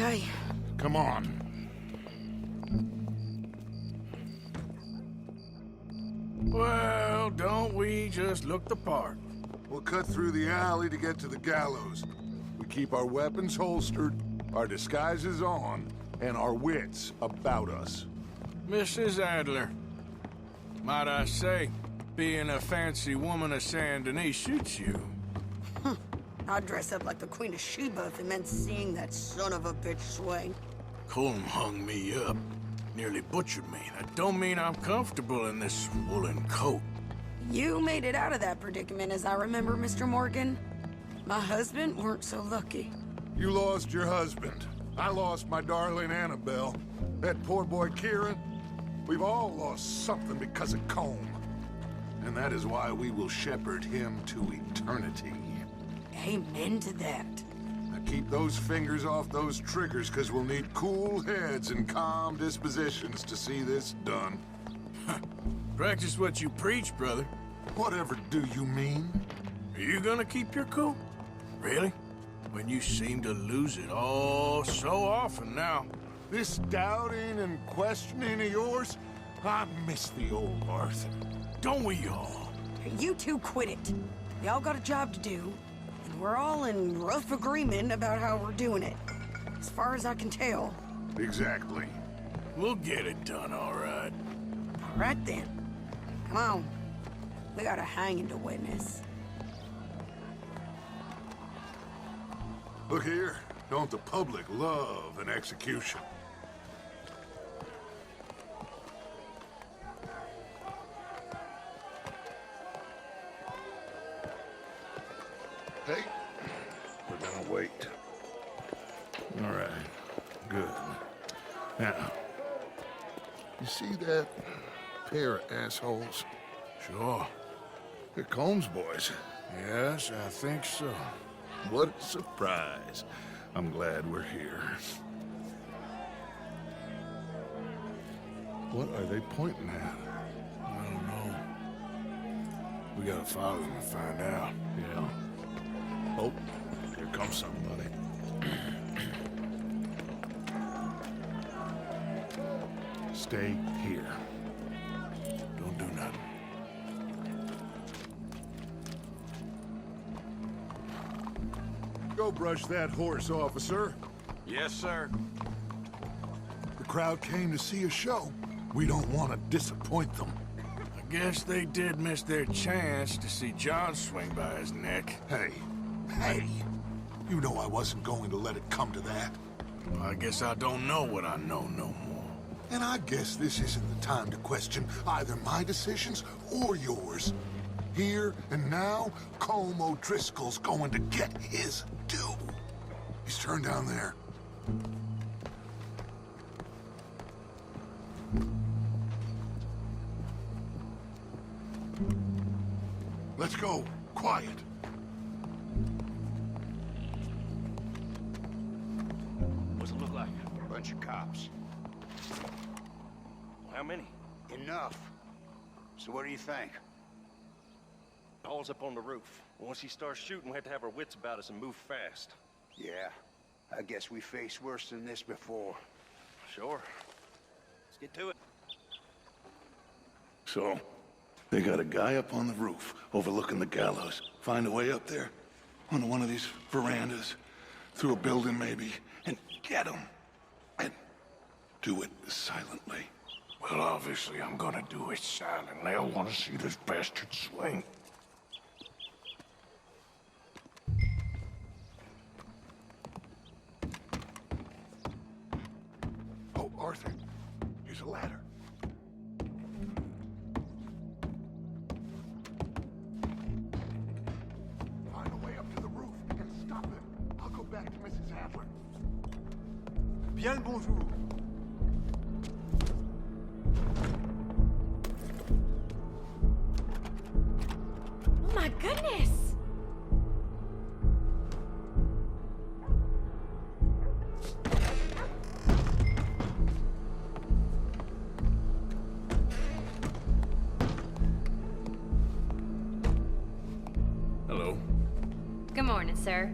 Okay. Come on. Well, don't we just look the part? We'll cut through the alley to get to the gallows. We keep our weapons holstered, our disguises on, and our wits about us. Mrs. Adler, might I say, being a fancy woman of Saint Denis suits you. I'd dress up like the Queen of Sheba if it meant seeing that son of a bitch swing. Colm hung me up, nearly butchered me. That don't mean I'm comfortable in this woolen coat. You made it out of that predicament, as I remember, Mr. Morgan. My husband weren't so lucky. You lost your husband. I lost my darling Annabelle. That poor boy Kieran. We've all lost something because of Colm. And that is why we will shepherd him to eternity. Amen to that. Now keep those fingers off those triggers, because we'll need cool heads and calm dispositions to see this done. Practice what you preach, brother. Whatever do you mean? Are you gonna keep your cool? Really? When you seem to lose it all so often now. This doubting and questioning of yours, I miss the old Arthur. Don't we all? You two quit it. Y'all got a job to do, and we're all in rough agreement about how we're doing it. As far as I can tell. Exactly. We'll get it done, all right. All right then. Come on. We got a hanging to witness. Look here, don't the public love an execution? Hey, we're gonna wait. All right, good. Now, you see that pair of assholes? Sure. They're Combs boys. Yes, I think so. What a surprise. I'm glad we're here. What are they pointing at? I don't know. We gotta follow them and find out. Yeah. Oh, here comes somebody. Stay here. Don't do nothing. Go brush that horse, officer. Yes, sir. The crowd came to see a show. We don't want to disappoint them. I guess they did miss their chance to see John swing by his neck. Hey, you know I wasn't going to let it come to that. Well, I guess I don't know what I know no more. And I guess this isn't the time to question either my decisions or yours. Here and now, Colm O'Driscoll's going to get his due. He's turned down there. Let's go. Quiet. What's it look like? A bunch of cops. How many? Enough. So what do you think? Paul's up on the roof. Once he starts shooting, we have to have our wits about us and move fast. Yeah, I guess we faced worse than this before. Sure. Let's get to it. So, they got a guy up on the roof overlooking the gallows. Find a way up there, onto one of these verandas, through a building maybe, and get him. And do it silently. Well, obviously I'm gonna do it silently. I want to see this bastard swing. Oh, Arthur, here's a ladder. Find a way up to the roof and stop him. I'll go back to Mrs. Adler. Bien le bonjour. Oh my goodness! Hello. Good morning, sir.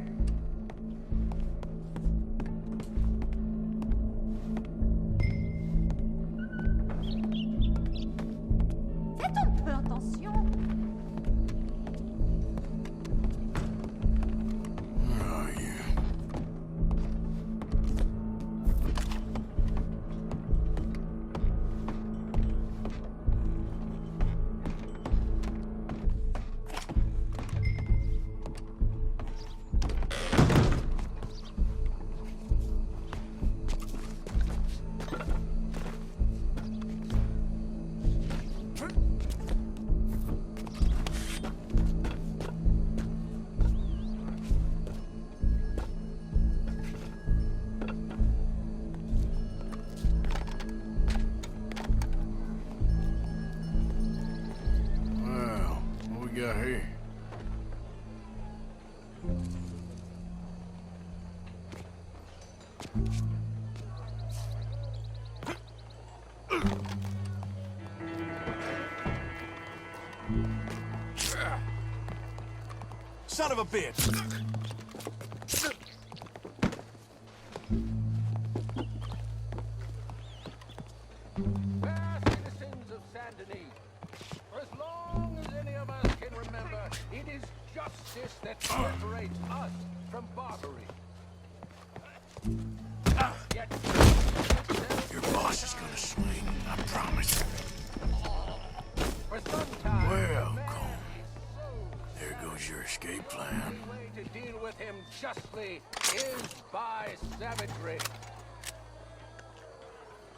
son of a bitch! Fair citizens of Saint Denis, for as long as any of us can remember, it is justice that separates us from barbary. Yet, Your boss is gonna swing, I promise. for some time, Well, man Colm, is so there goes your escape plan. The way to deal with him justly is by savagery.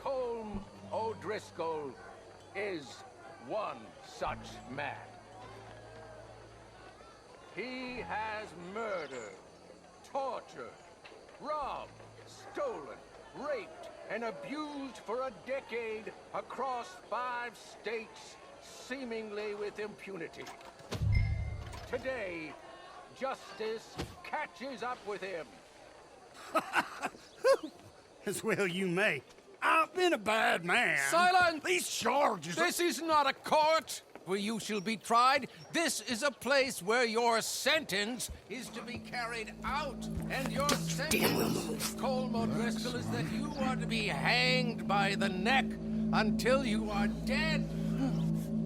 Colm O'Driscoll is one such man. He has murdered, tortured, robbed, stolen, raped, and abused for a decade across 5 states, seemingly with impunity. Today, justice catches up with him. As well you may. I've been a bad man. Silence! These charges are... This is not a court where you shall be tried. This is a place where your sentence is to be carried out. And your sentence, Colm O'Driscoll, is that you are to be hanged by the neck until you are dead.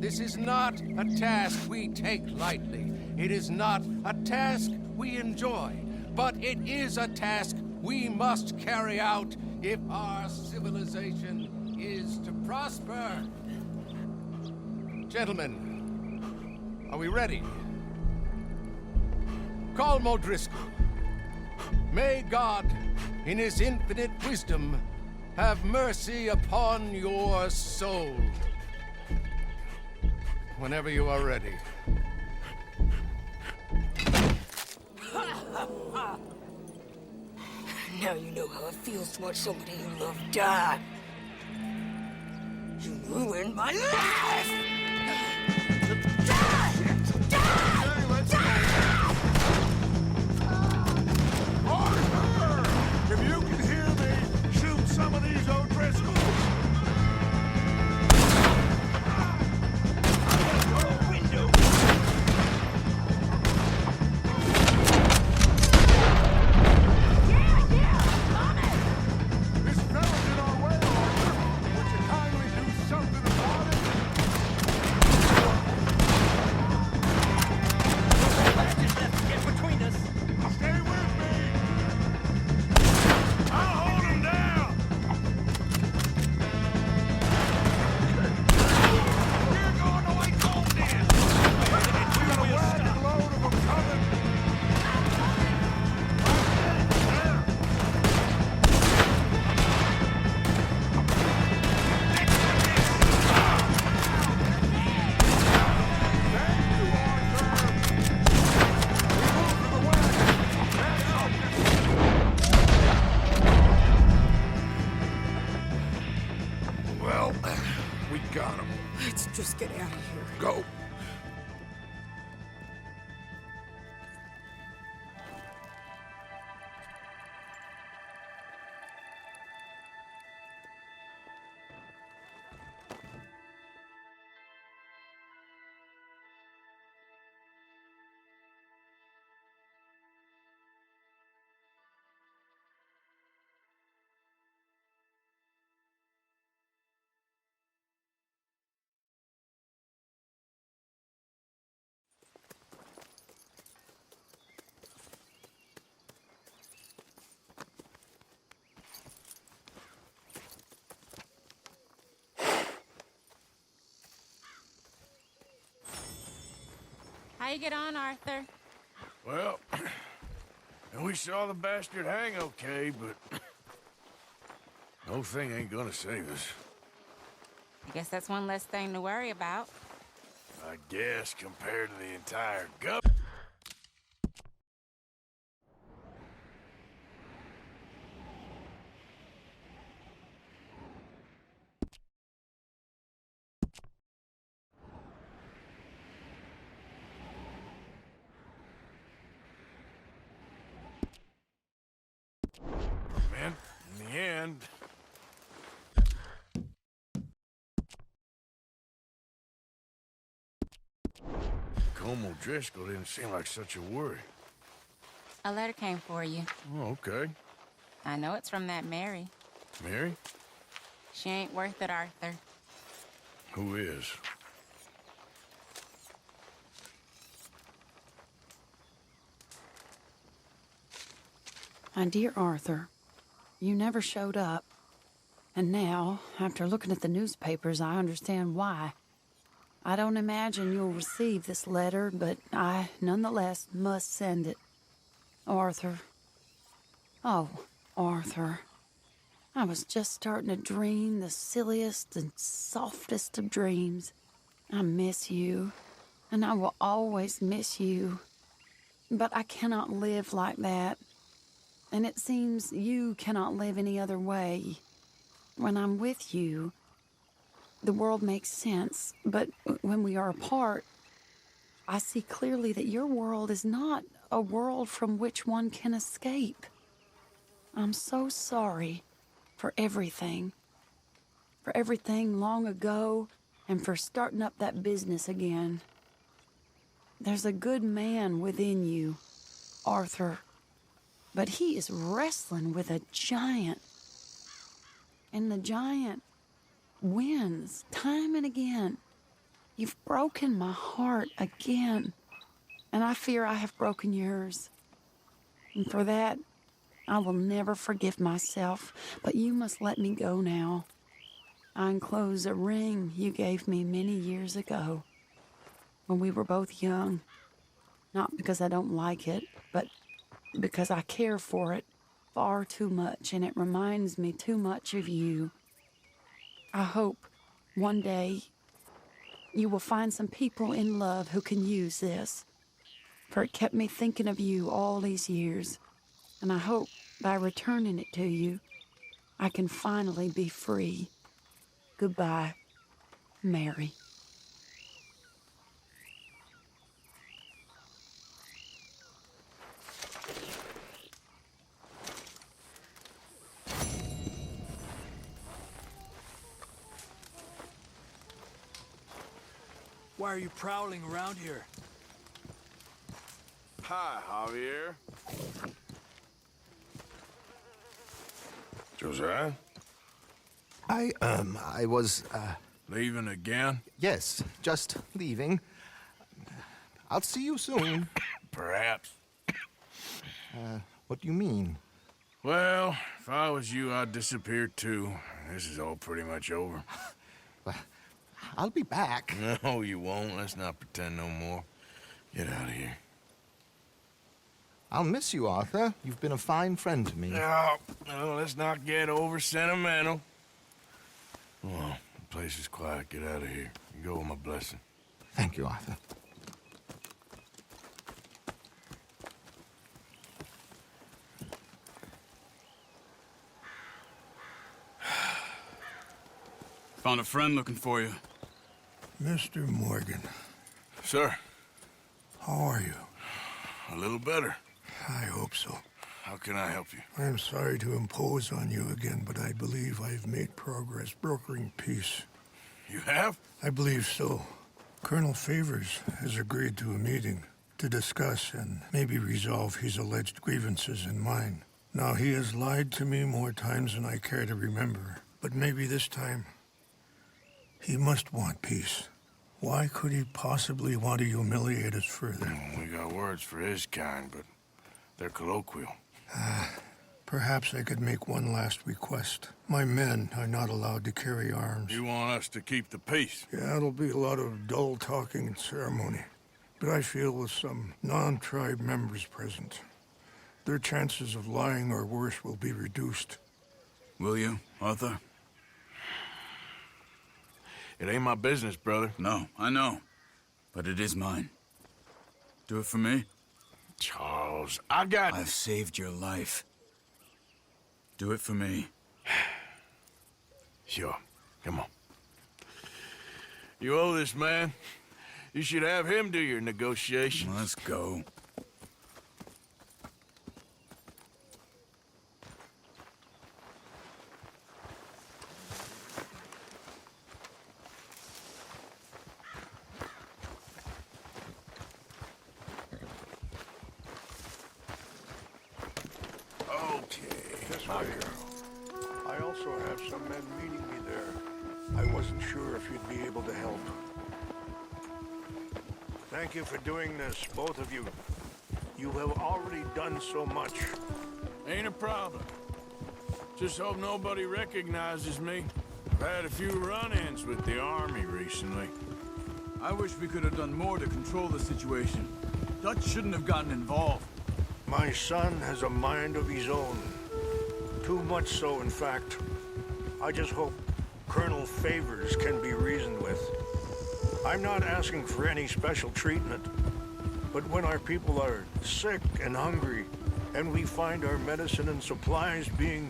This is not a task we take lightly. It is not a task we enjoy. But it is a task we must carry out if our civilization is to prosper. Gentlemen, are we ready? Colm O'Driscoll, may God, in his infinite wisdom, have mercy upon your soul. Whenever you are ready. Now you know how it feels to watch somebody you love die. You ruined my life! Arthur! If you can hear me, shoot some of these O'Driscolls! This fella's in our way, Arthur! Would you kindly do something about it? Get between us! Stay with me! I'll hold him down! We're going to White Gold then! We got a wagon load of them coming! Well, we got him. Let's just get out of here. Go. How you get on, Arthur? Well, we saw the bastard hang okay, but no thing ain't gonna save us. I guess that's one less thing to worry about. I guess compared to the entire government. Man, in the end, Colm O'Driscoll didn't seem like such a worry. A letter came for you. Oh, okay. I know it's from that Mary. Mary? She ain't worth it, Arthur. Who is? My dear Arthur, you never showed up. And now, after looking at the newspapers, I understand why. I don't imagine you'll receive this letter, but I, nonetheless, must send it. Arthur. Oh, Arthur. I was just starting to dream the silliest and softest of dreams. I miss you, and I will always miss you. But I cannot live like that. And it seems you cannot live any other way. When I'm with you, the world makes sense, but when we are apart, I see clearly that your world is not a world from which one can escape. I'm so sorry for everything long ago, and for starting up that business again. There's a good man within you, Arthur, but he is wrestling with a giant. And the giant wins time and again. You've broken my heart again, and I fear I have broken yours. And for that, I will never forgive myself, but you must let me go now. I enclose a ring you gave me many years ago, when we were both young. Not because I don't like it, but because I care for it far too much, and it reminds me too much of you. I hope one day you will find some people in love who can use this, for it kept me thinking of you all these years, and I hope by returning it to you, I can finally be free. Goodbye, Mary. Why are you prowling around here? Hi, Javier. Josiah? I was, Leaving again? yes, just leaving. I'll see you soon. Perhaps. What do you mean? Well, if I was you, I'd disappear too. This is all pretty much over. Well, I'll be back. No, you won't. Let's not pretend no more. Get out of here. I'll miss you, Arthur. You've been a fine friend to me. No, let's not get over sentimental. Well, the place is quiet. Get out of here. You go with my blessing. Thank you, Arthur. Found a friend looking for you. Mr. Morgan, Sir, how are you? a little better. I hope so. How can I help you? I am sorry to impose on you again, but I believe I've made progress brokering peace. You have? I believe so. Colonel Favors has agreed to a meeting to discuss and maybe resolve his alleged grievances and mine. Now, he has lied to me more times than I care to remember, but maybe this time he must want peace. Why could he possibly want to humiliate us further? We got words for his kind, but they're colloquial. Perhaps I could make one last request. My men are not allowed to carry arms. You want us to keep the peace? Yeah, it'll be a lot of dull talking and ceremony. But I feel with some non-tribe members present, their chances of lying or worse will be reduced. Will you, Arthur? It ain't my business, brother. No, I know. But it is mine. Do it for me? Charles, I got... I've saved your life. Do it for me. Sure. Come on. You owe this man. You should have him do your negotiations. Let's go. This way. I also have some men meeting me there. I wasn't sure if you'd be able to help. Thank you for doing this, both of you. You have already done so much. Ain't a problem. Just hope nobody recognizes me. I've had a few run-ins with the army recently. I wish we could have done more to control the situation. Dutch shouldn't have gotten involved. My son has a mind of his own. Too much so, in fact. I just hope Colonel Favors can be reasoned with. I'm not asking for any special treatment, but when our people are sick and hungry, and we find our medicine and supplies being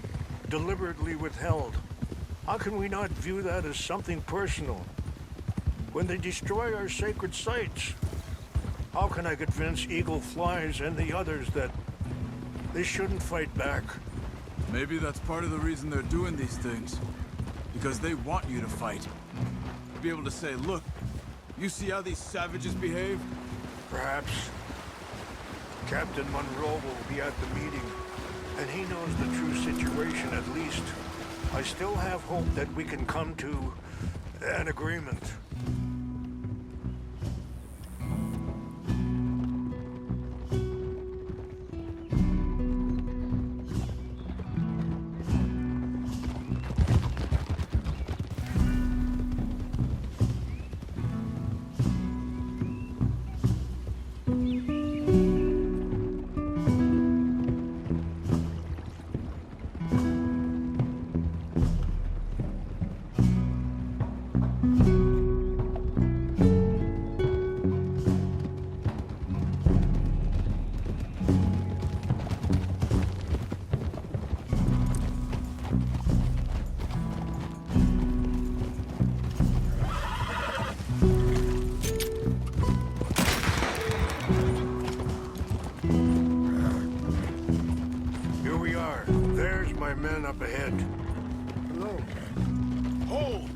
deliberately withheld, how can we not view that as something personal? When they destroy our sacred sites, how can I convince Eagle Flies and the others that they shouldn't fight back? Maybe that's part of the reason they're doing these things. Because they want you to fight. Be able to say, look, you see how these savages behave? Perhaps. Captain Monroe will be at the meeting, and he knows the true situation at least. I still have hope that we can come to an agreement. Men up ahead. Hello. Hold!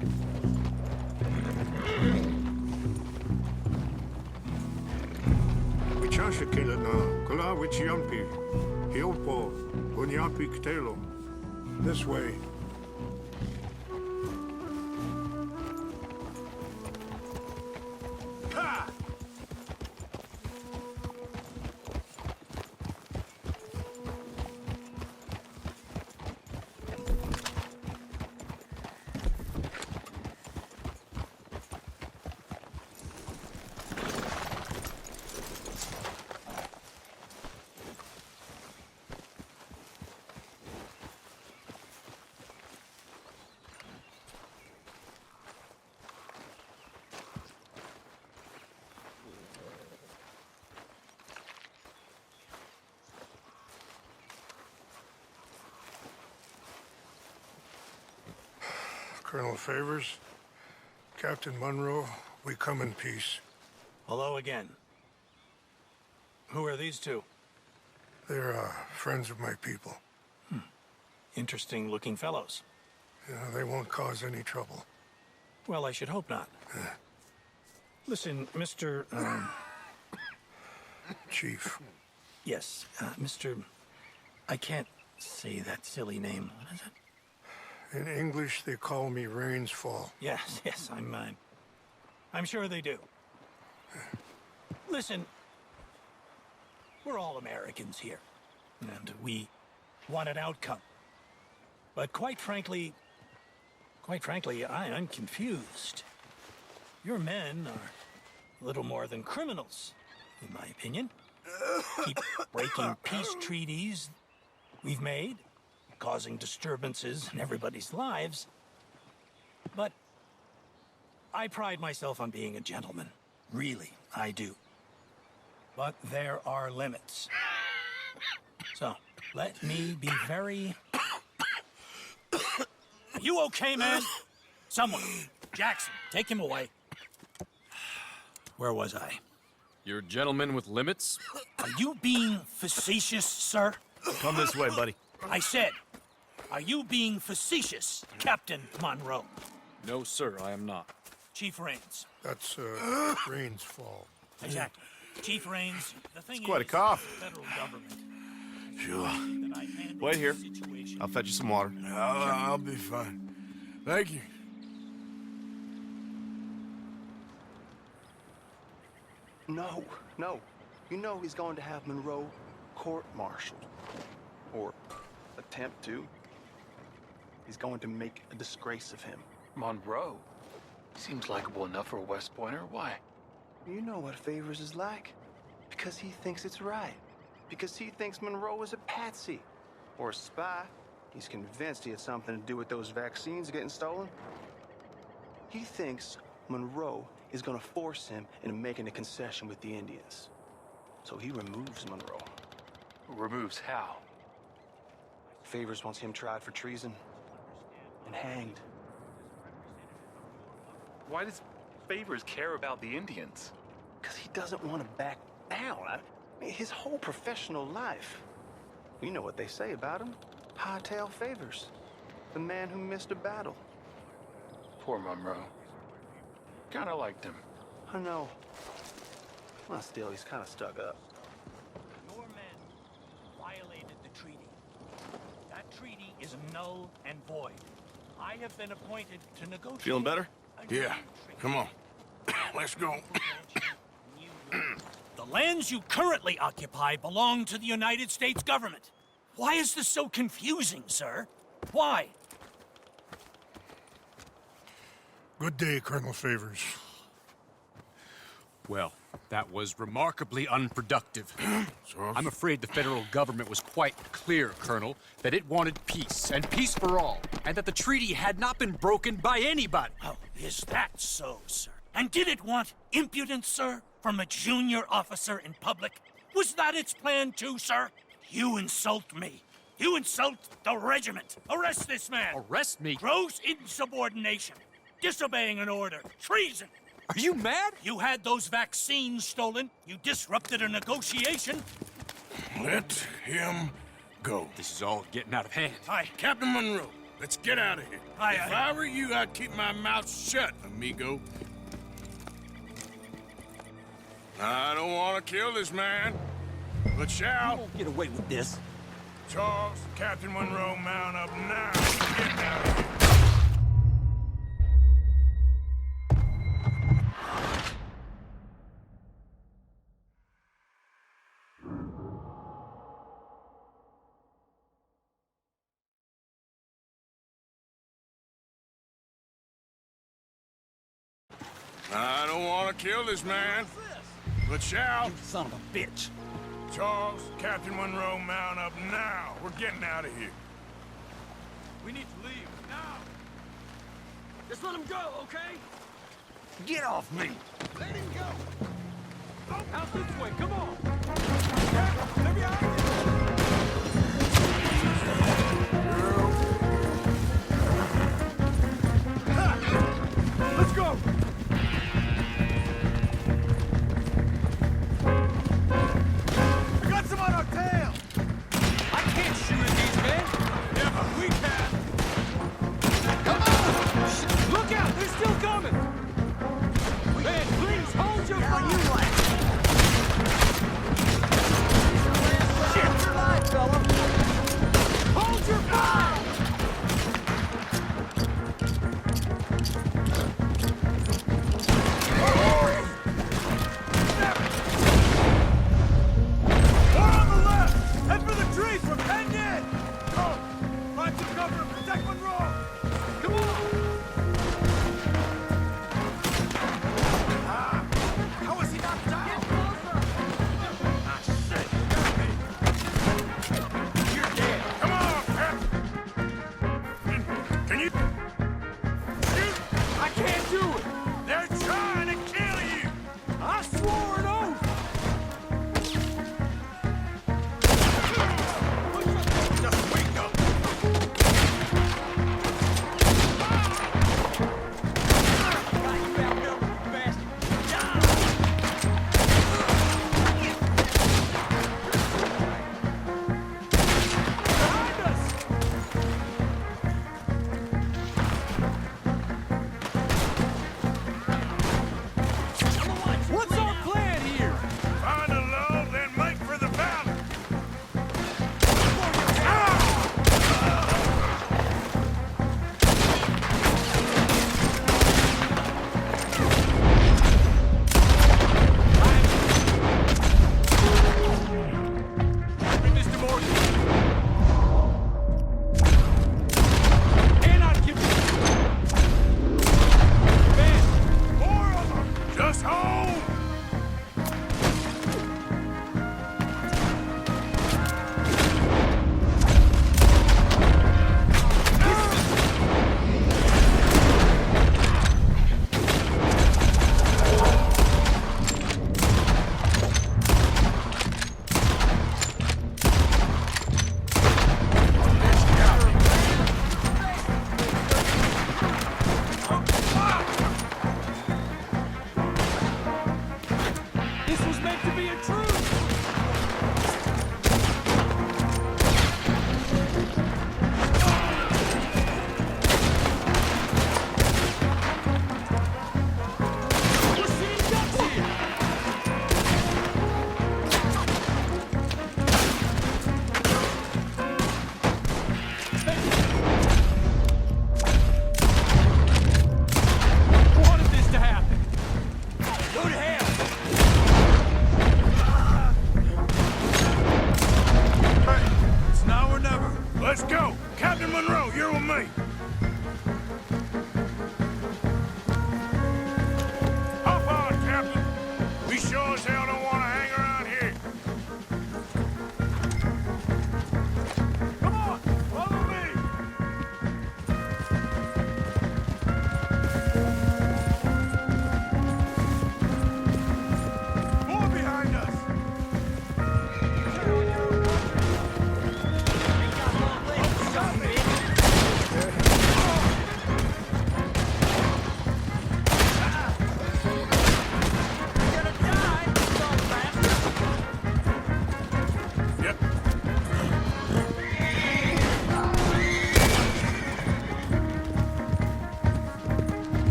Wichashakela na kula wichiampi. Hiopo unyampi ktelo. This way. Ha! Colonel Favors, Captain Monroe, we come in peace. Hello again. Who are these two? They're friends of my people. Interesting looking fellows. Yeah, they won't cause any trouble. Well, I should hope not. Listen, Mr. Chief. Yes, Mr. I can't say that silly name. What is it? In English, they call me Rains Fall. Yes, I'm sure they do. Listen, we're all Americans here, and we want an outcome. But quite frankly, I'm confused. Your men are a little more than criminals, in my opinion. Keep breaking peace treaties we've made, causing disturbances in everybody's lives. But I pride myself on being a gentleman. Really, I do. But there are limits. So, let me be very... Are you okay, man? Someone. Jackson, take him away. Where was I? You're a gentleman with limits? Are you being facetious, sir? Come this way, buddy. I said, are you being facetious, Captain Monroe? No, sir, I am not. Chief Rains. That's, Rains Fall. Exactly. Chief Rains, the thing It's quite a is, cough. the federal government. Sure. That I hand Wait here. I'll fetch you some water. I'll be fine. Thank you. No, no. You know he's going to have Monroe court-martialed. Or attempt to. He's going to make a disgrace of him. Monroe? Seems likable enough for a West Pointer. Why? You know what Favors is like. Because he thinks it's right. Because he thinks Monroe is a patsy. Or a spy. He's convinced he had something to do with those vaccines getting stolen. He thinks Monroe is gonna force him into making a concession with the Indians. So he removes Monroe. Removes how? Favors wants him tried for treason and hanged. Why does Favors care about the Indians? Because he doesn't want to back down. I mean, his whole professional life. You know what they say about him. Hightail Favors. The man who missed a battle. Poor Monroe. Kinda liked him. I know. Well, still, he's kind of stuck up. Your men violated the treaty. That treaty is null and void. I have been appointed to negotiate... Feeling better? Yeah. Come on. Let's go. The lands you currently occupy belong to the United States government. Why is this so confusing, sir? Why? Good day, Colonel Favors. Well, that was remarkably unproductive. I'm afraid the federal government was quite clear, Colonel, that it wanted peace, and peace for all, and that the treaty had not been broken by anybody. Oh, is that so, sir? And did it want impudence, sir, from a junior officer in public? Was that its plan too, sir? You insult me. You insult the regiment. Arrest this man. Arrest me? Gross insubordination. Disobeying an order. Treason. Are you mad? You had those vaccines stolen. You disrupted a negotiation. Let him go. This is all getting out of hand. Aye. Captain Monroe, let's get out of here. Aye, if aye. I were you, I'd keep my mouth shut, amigo. I don't want to kill this man, but shall. You won't get away with this. Charles, Captain Monroe, mount up now. Get out of here. I don't want to kill this man, but shall. You son of a bitch. Charles, Captain Monroe, mount up now. We're getting out of here. We need to leave now. Just let him go, okay? Get off me! Let him go. Out this way, come on. They're behind you. Let's go. We got some on our tail. I can't shoot at these men. Yeah, but we can. Come on! Look out! They're still coming. Man, please hold your fire. Shit, your line, fella. Hold your fire.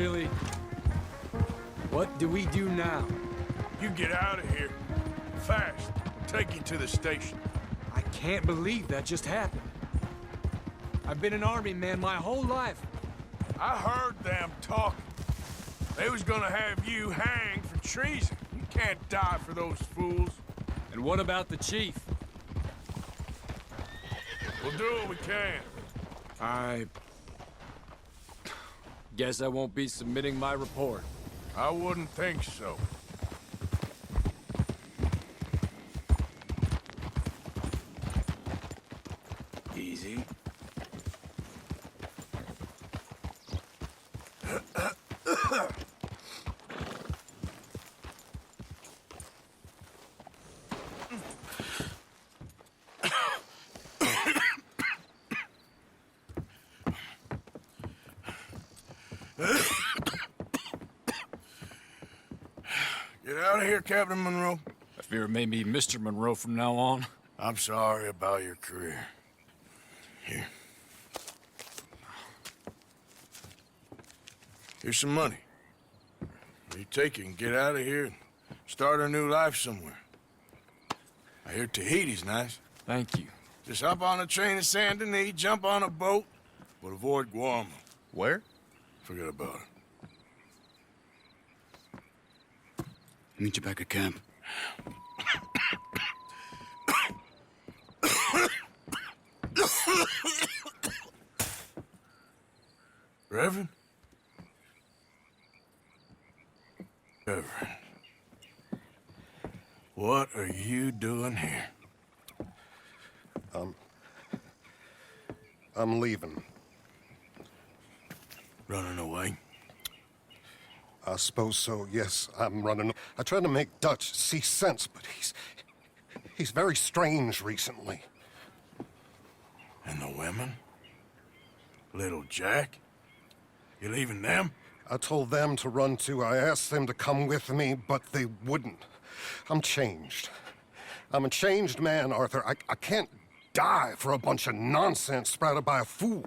Really? What do we do now? You get out of here. Fast. I'll take you to the station. I can't believe that just happened. I've been an army man my whole life. I heard them talking. They was gonna have you hanged for treason. You can't die for those fools. And what about the chief? We'll do what we can. I guess I won't be submitting my report. I wouldn't think so. Easy. Get out of here, Captain Monroe. I fear it may be Mr. Monroe from now on. I'm sorry about your career. Here. Here's some money. You take it and get out of here and start a new life somewhere. I hear Tahiti's nice. Thank you. Just hop on a train to Saint Denis, jump on a boat, but avoid Guam. Where? Forget about it. Meet you back at camp. Reverend? Reverend. What are you doing here? I'm leaving. Running away? I suppose so, yes. I'm running. I tried to make Dutch see sense, but he's very strange recently. And the women? Little Jack? You leaving them? I told them to run too. I asked them to come with me, but they wouldn't. I'm changed. I'm a changed man, Arthur. I can't die for a bunch of nonsense sprouted by a fool.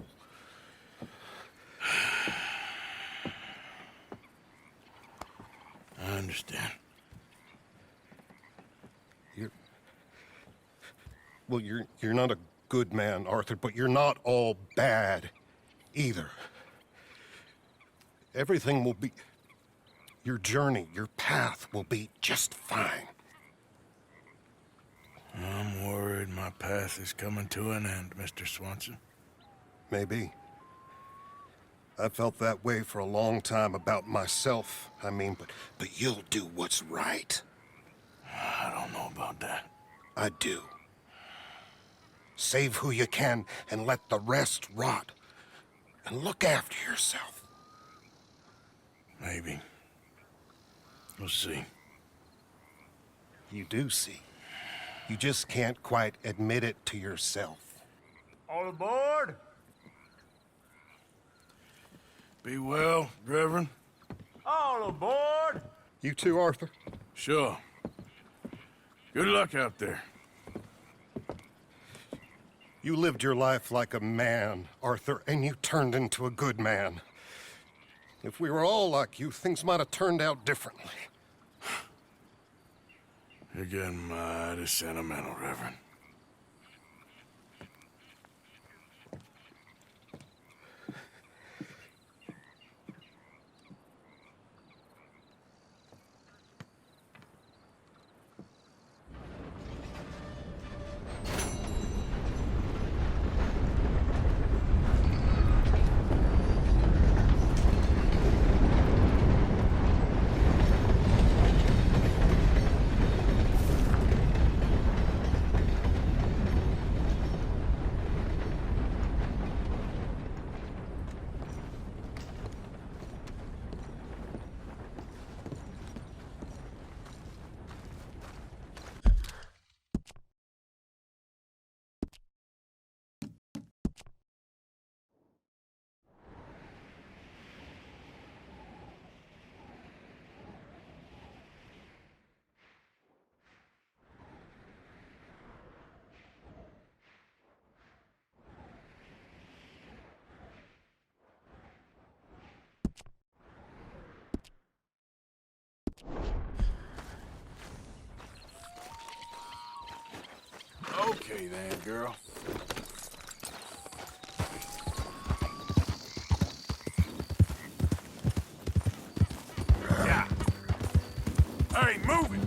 I understand. You're not a good man, Arthur, but you're not all bad either. Everything will be... Your journey, your path will be just fine. I'm worried my path is coming to an end, Mr. Swanson. Maybe. I felt that way for a long time about myself. I mean, but you'll do what's right. I don't know about that. I do. Save who you can and let the rest rot. And look after yourself. Maybe. We'll see. You do see. You just can't quite admit it to yourself. All aboard! Be well, Reverend. All aboard! You too, Arthur? Sure. Good luck out there. You lived your life like a man, Arthur, and you turned into a good man. If we were all like you, things might have turned out differently. You're getting mighty sentimental, Reverend. then, girl. Yeah. Hey, move it!